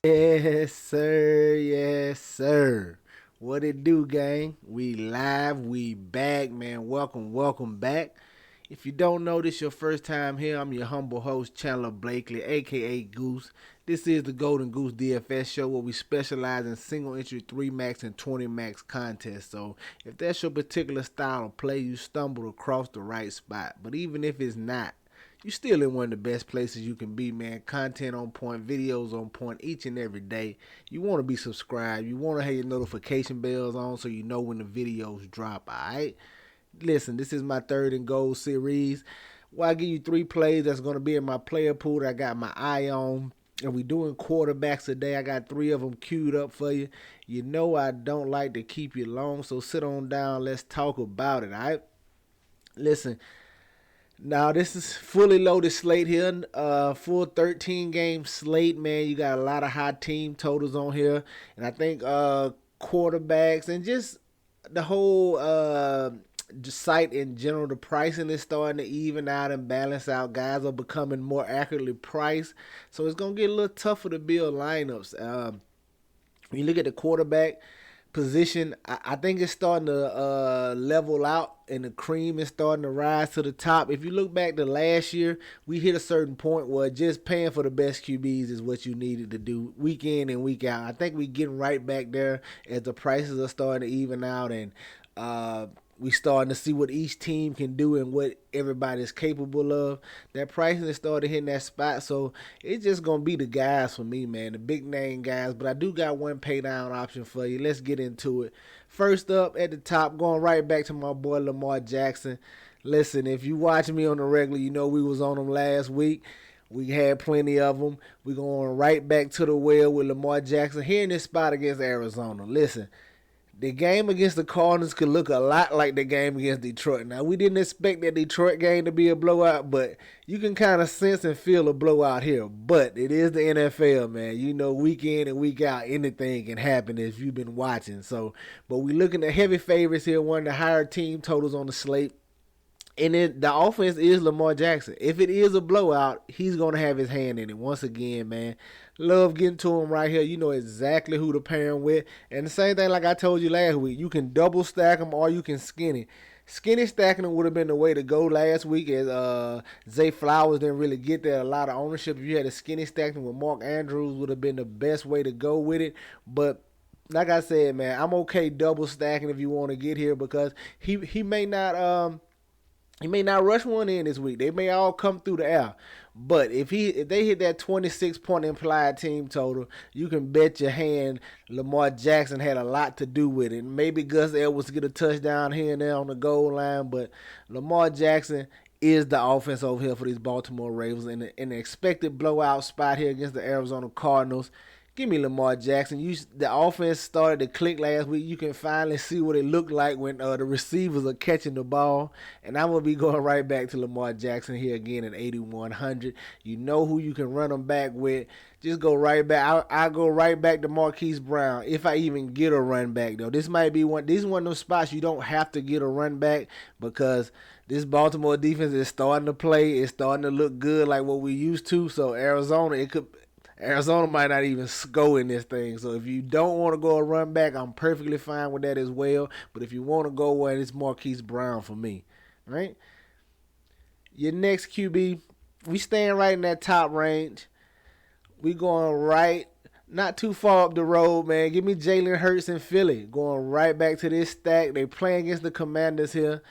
Yes, sir. Yes, sir. What it do, gang? We live. We back, man. Welcome back. If you don't know this your first time here, I'm your humble host, Chandler Blakely, aka Goose. This is the Golden Goose DFS show where we specialize in single entry 3 max and 20 max contests. So if that's your particular style of play, you stumbled across the right spot. But even if it's not, you still in one of the best places you can be, man. Content on point, videos on point each and every day. You want to be subscribed. You want to have your notification bells on so you know when the videos drop, alright? Listen, this is my third and goal series. Well, I give you 3 plays that's going to be in my player pool that I got my eye on. And we doing quarterbacks today. I got 3 of them queued up for you. You know I don't like to keep you long, so sit on down. Let's talk about it, alright? Listen, now this is fully loaded slate here. Full 13 game slate, man. You got a lot of high team totals on here, and I think quarterbacks and just the whole site in general. The pricing is starting to even out and balance out. Guys are becoming more accurately priced, so it's gonna get a little tougher to build lineups. When you look at the quarterback position, I think it's starting to level out and the cream is starting to rise to the top. If you look back to last year, we hit a certain point where just paying for the best QBs is what you needed to do week in and week out. I think we're getting right back there as the prices are starting to even out and we starting to see what each team can do and what everybody's capable of. That pricing has started hitting that spot, so it's just gonna be the guys for me, man, the big name guys. But I do got one pay down option for you. Let's get into it. First up at the top, going right back to my boy Lamar Jackson. Listen, if you watch me on the regular, you know we was on him last week. We had plenty of them. We going right back to the well with Lamar Jackson here in this spot against Arizona. Listen, the game against the Cardinals could look a lot like the game against Detroit. Now, we didn't expect that Detroit game to be a blowout, but you can kind of sense and feel a blowout here. But it is the NFL, man. You know, week in and week out, anything can happen if you've been watching. So, but we looking at heavy favorites here, one of the higher team totals on the slate. And then the offense is Lamar Jackson. If it is a blowout, he's going to have his hand in it. Once again, man, love getting to him right here. You know exactly who to pair him with. And the same thing like I told you last week. You can double stack him or you can skinny. Skinny stacking him would have been the way to go last week as Zay Flowers didn't really get there. A lot of ownership. If you had a skinny stacking with Mark Andrews would have been the best way to go with it. But like I said, man, I'm okay double stacking if you want to get here because he may not he may not rush one in this week. They may all come through the air. But if they hit that 26-point implied team total, you can bet your hand Lamar Jackson had a lot to do with it. Maybe Gus Edwards get a touchdown here and there on the goal line, but Lamar Jackson is the offense over here for these Baltimore Ravens in the expected blowout spot here against the Arizona Cardinals. Give me Lamar Jackson. The offense started to click last week. You can finally see what it looked like when the receivers are catching the ball. And I'm going to be going right back to Lamar Jackson here again at 8,100. You know who you can run them back with. Just go right back. I'll go right back to Marquise Brown if I even get a run back, though. This might be one. This is one of those spots you don't have to get a run back because this Baltimore defense is starting to play. It's starting to look good like what we used to. So Arizona might not even go in this thing. So if you don't want to go a run back, I'm perfectly fine with that as well. But if you want to go one, it's Marquise Brown for me. Right? Your next QB, we staying right in that top range. We going right, not too far up the road, man. Give me Jalen Hurts in Philly. Going right back to this stack. They playing against the Commanders here.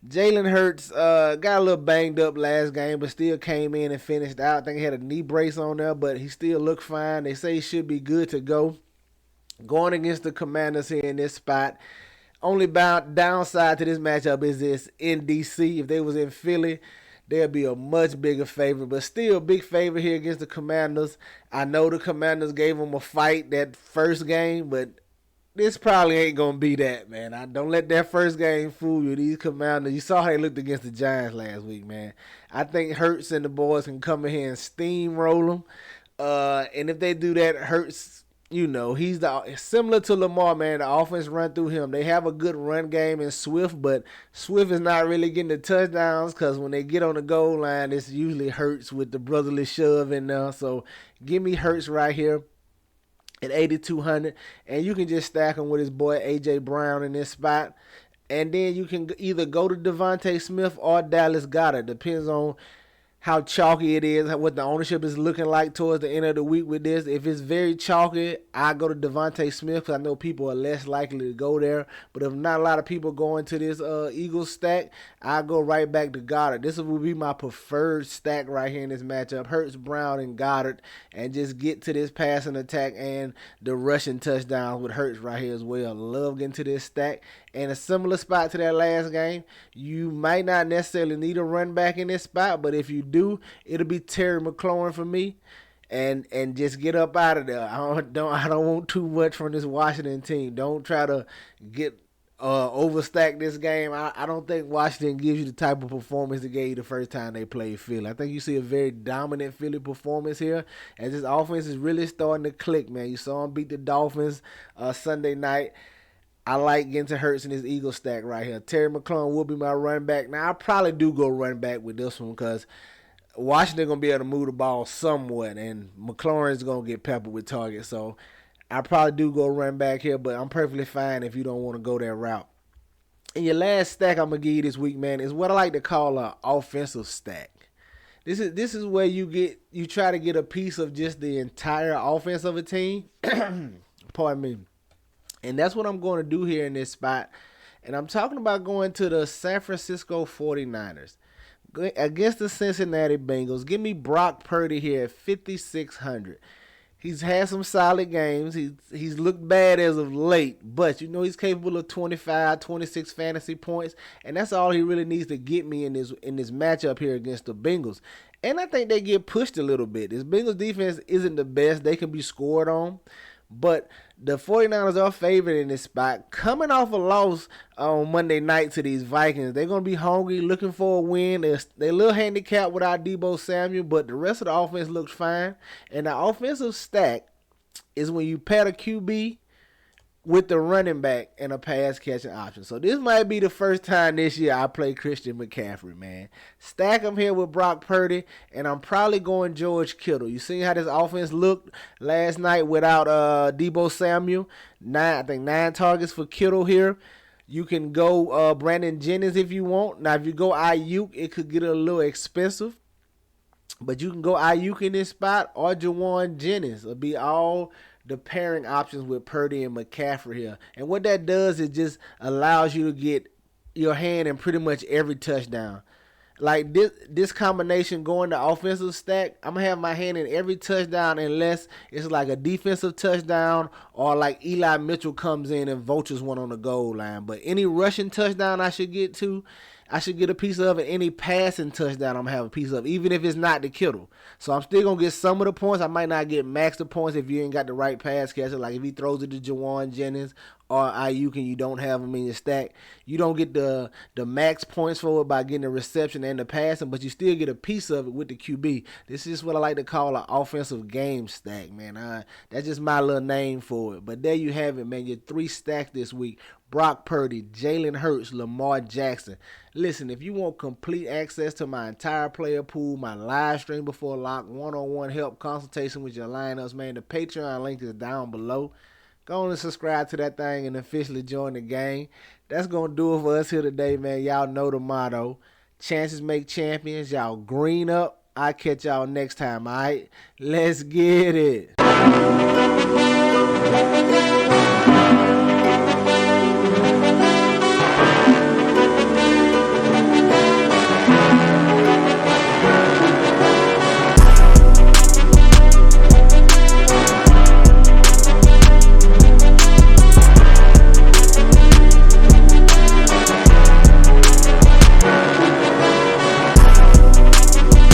Jalen Hurts got a little banged up last game, but still came in and finished out. I think he had a knee brace on there, but he still looked fine. They say he should be good to go. Going against the Commanders here in this spot. Only downside to this matchup is this in DC. If they was in Philly, they'll be a much bigger favorite, but still a big favorite here against the Commanders. I know the Commanders gave them a fight that first game, but this probably ain't gonna be that, man. I don't let that first game fool you. These Commanders, you saw how they looked against the Giants last week, man. I think Hurts and the boys can come in here and steamroll them. And if they do that, Hurts, you know, he's similar to Lamar, man. The offense run through him. They have a good run game in Swift, but Swift is not really getting the touchdowns because when they get on the goal line, it's usually Hurts with the brotherly shove in there. So give me Hurts right here. at 8,200, and you can just stack him with his boy AJ Brown in this spot. And then you can either go to Devontae Smith or Dallas Goedert. Depends on how chalky it is, what the ownership is looking like towards the end of the week with this. If it's very chalky, I go to Devontae Smith because I know people are less likely to go there. But if not a lot of people going to this Eagles stack, I go right back to Goddard. This will be my preferred stack right here in this matchup. Hurts, Brown, and Goddard, and just get to this passing attack and the rushing touchdowns with Hurts right here as well. Love getting to this stack. And a similar spot to that last game, you might not necessarily need a run back in this spot, but if you do, it'll be Terry McLaurin for me, and just get up out of there. I don't want too much from this Washington team. Don't try to get overstack this game. I don't think Washington gives you the type of performance they gave you the first time they played Philly. I think you see a very dominant Philly performance here, as this offense is really starting to click, man. You saw them beat the Dolphins Sunday night. I like getting to Hurts in this Eagle stack right here. Terry McLaurin will be my running back. Now, I probably do go run back with this one because Washington going to be able to move the ball somewhat, and McLaurin is going to get peppered with targets. So I probably do go run back here, but I'm perfectly fine if you don't want to go that route. And your last stack I'm going to give you this week, man, is what I like to call an offensive stack. This is where you try to get a piece of just the entire offense of a team. Pardon me. And that's what I'm going to do here in this spot. And I'm talking about going to the San Francisco 49ers against the Cincinnati Bengals. Give me Brock Purdy here at 5,600. He's had some solid games. He's looked bad as of late, but you know he's capable of 25, 26 fantasy points, and that's all he really needs to get me in this matchup here against the Bengals. And I think they get pushed a little bit. This Bengals defense isn't the best. They can be scored on. But the 49ers are favored in this spot. Coming off a loss on Monday night to these Vikings, they're going to be hungry, looking for a win. They're a little handicapped without Deebo Samuel, but the rest of the offense looks fine. And the offensive stack is when you pair a QB with the running back and a pass catching option. So this might be the first time this year I play Christian McCaffrey, man. Stack him here with Brock Purdy, and I'm probably going George Kittle. You see how this offense looked last night without Deebo Samuel? I think 9 targets for Kittle here. You can go Brandon Jennings if you want. Now, if you go Ayuk, it could get a little expensive. But you can go Ayuk in this spot or Jawan Jennings. It'll be all the pairing options with Purdy and McCaffrey here. And what that does is just allows you to get your hand in pretty much every touchdown. Like this combination going to offensive stack, I'm going to have my hand in every touchdown unless it's like a defensive touchdown or like Eli Mitchell comes in and vultures one on the goal line. But any rushing touchdown I should get a piece of it. Any passing touchdown I'm going to have a piece of, even if it's not the Kittle. So I'm still going to get some of the points. I might not get max the points if you ain't got the right pass catcher. Like if he throws it to Jawan Jennings or Ayuk and you don't have him in your stack, you don't get the max points for it by getting the reception and the passing, but you still get a piece of it with the QB. This is what I like to call an offensive game stack, man. That's just my little name for it. But there you have it, man. Your 3 stacks this week. Brock Purdy, Jalen Hurts, Lamar Jackson. Listen, if you want complete access to my entire player pool, my live stream before lock, one-on-one help consultation with your lineups, man, the Patreon link is down below. Go on and subscribe to that thing and officially join the game. That's going to do it for us here today, man. Y'all know the motto. Chances make champions. Y'all green up. I'll catch y'all next time, all right? Let's get it.